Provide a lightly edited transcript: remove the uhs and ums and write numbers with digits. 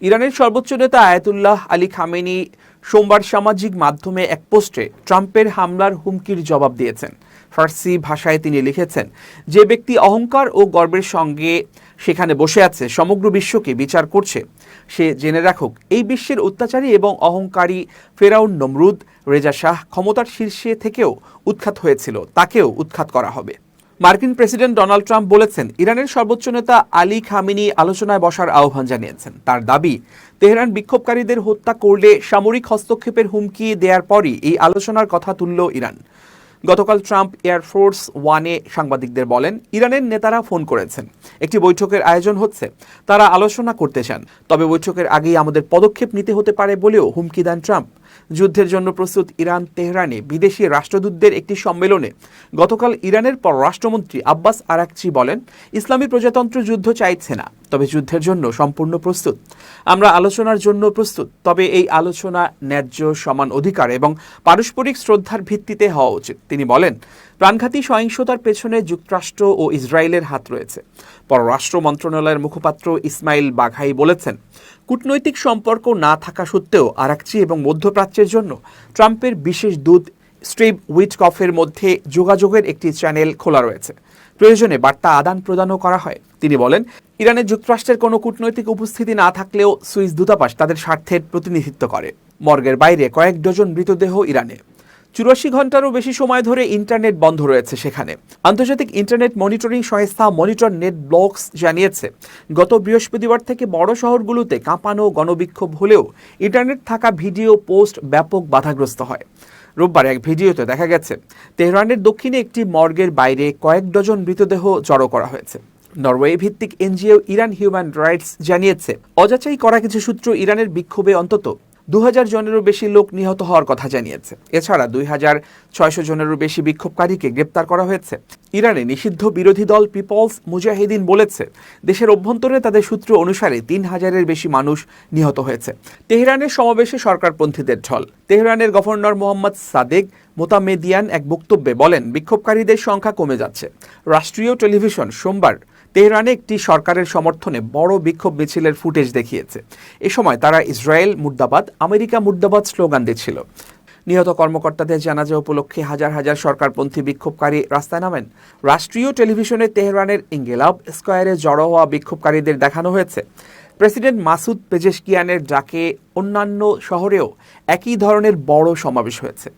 ইরানের সর্বোচ্চ নেতা আয়াতুল্লাহ আলী খামেনি সোমবার সামাজিক মাধ্যমে এক পোস্টে ট্রাম্পের হামলার হুমকির জবাব দিয়েছেন। ফার্সি ভাষায় তিনি লিখেছেন, যে ব্যক্তি অহংকার ও গর্বের সঙ্গে সেখানে বসে আছে, সমগ্র বিশ্বকে বিচার করছে, সে জেনে রাখুক এই বিশ্বের অত্যাচারী এবং অহংকারী ফেরাউন নমরুদ রেজা শাহ ক্ষমতার শীর্ষে থেকেও উৎখাত হয়েছিল, তাকেও উৎখাত করা হবে। মার্কিন প্রেসিডেন্ট ডোনাল্ড ট্রাম্প বলেছেন, ইরানের সর্বোচ্চ নেতা আলী খামেনি আলোচনায় বসার আহ্বান জানিয়েছেন। তার দাবি, তেহরান বিক্ষোভকারীদের হত্যা করলে সামরিক হস্তক্ষেপের হুমকি দেওয়ার পরই এই আলোচনার কথা তুলল ইরান। গতকাল ট্রাম্প এয়ারফোর্স ওয়ানে সাংবাদিকদের বলেন, ইরানের নেতারা ফোন করেছেন, একটি বৈঠকের আয়োজন হচ্ছে, তারা আলোচনা করতে চান, তবে বৈঠকের আগেই আমাদের পদক্ষেপ নিতে হতে পারে বলেও হুমকি দেন ট্রাম্প। যুদ্ধের জন্য প্রস্তুত ইরান তেহরানে বিদেশি রাষ্ট্রদূতদের একটি সম্মেলনে গতকাল ইরানের পররাষ্ট্রমন্ত্রী আব্বাস আরাকচি বলেন, ইসলামী প্রজাতন্ত্র যুদ্ধ চাইছে না, তবে যুদ্ধের জন্য সম্পূর্ণ প্রস্তুত। আমরা আলোচনার জন্য প্রস্তুত, তবে এই আলোচনা ন্যায্য, সমান অধিকার এবং পারস্পরিক শ্রদ্ধার ভিত্তিতে হওয়া উচিত। তিনি বলেন, প্রাণঘাতী সহিংসতার পেছনে যুক্তরাষ্ট্র ও ইসরায়েলের হাত রয়েছে। পররাষ্ট্র মন্ত্রণালয়ের মুখপাত্র ইসমাইল বাঘাই বলেছেন, কূটনৈতিক সম্পর্ক না থাকা সত্ত্বেও আরাকচি এবং মধ্যপ্রাচ্যের জন্য ট্রাম্পের বিশেষ দূত স্টিভ উইটকফের মধ্যে যোগাযোগের একটি চ্যানেল খোলা রয়েছে। প্রয়োজনে বার্তা আদান প্রদানও করা হয়। তিনি বলেন, ইরানে যুক্তরাষ্ট্রের কোনো কূটনৈতিক উপস্থিতি না থাকলেও সুইস দূতাবাস তাদের স্বার্থের প্রতিনিধিত্ব করে। মর্গের বাইরে কয়েক ডজন মৃতদেহ ইরানে। 84 ঘন্টারও বেশি সময় ধরে ইন্টারনেট বন্ধ রয়েছে সেখানে। আন্তর্জাতিক ইন্টারনেট মনিটরিং সংস্থা মনিটর নেট ব্লকস জানিয়েছে, গত বৃহস্পতিবার থেকে বড় শহরগুলোতে কাঁপানো গণবিক্ষোভ হলেও ইন্টারনেট থাকা ভিডিও পোস্ট ব্যাপক বাধাগ্রস্ত হয়। রোববার এক ভিডিওতে দেখা গেছে, তেহরানের দক্ষিণে একটি মর্গের বাইরে কয়েক ডজন মৃতদেহ জড়ো করা হয়েছে। নরওয়ে ভিত্তিক এনজিও ইরান হিউম্যান রাইটস জানিয়েছে, অযাচাই করা কিছু সূত্র ইরানের বিক্ষোভে অন্তত 2000 জনেরও বেশি লোক নিহত হওয়ার কথা জানিয়েছে। এছাড়া 2600 জনেরও বেশি বিক্ষোভকারীকে গ্রেপ্তার করা হয়েছে। ইরানে নিষিদ্ধ বিরোধী দল পিপলস মুজাহিদিন বলেছে, দেশের অভ্যন্তরে তাদের সূত্র অনুসারে 3000-এর বেশি মানুষ নিহত হয়েছে। তেহরানের সমাবেশে সরকারপন্থীদের ঢল। তেহরানের গভর্নর মোহাম্মদ সাদেক মোতামেদিয়ান এক বক্তব্যে বলেন, বিক্ষোভকারীদের সংখ্যা কমে যাচ্ছে। রাষ্ট্রীয় টেলিভিশন সোমবার তেহরানে একটি সরকারের সমর্থনে বড় বিক্ষোভ মিছিলের ফুটেজ দেখিয়েছে। এ সময় তারা ইসরায়েল মুর্দাবাদ, আমেরিকা মুর্দাবাদ স্লোগান দিচ্ছিল। নিহত কর্মকর্তাদের জানাজা উপলক্ষে হাজার হাজার সরকারপন্থী বিক্ষোভকারী রাস্তায় নামেন। রাষ্ট্রীয় টেলিভিশনে তেহরানের ইনকিলাব স্কয়ারে জড়ো হওয়া বিক্ষোভকারীদের দেখানো হয়েছে। প্রেসিডেন্ট মাসুদ পেজেশকিয়ানের ডাকে অন্যান্য শহরেও একই ধরনের বড় সমাবেশ হয়েছে।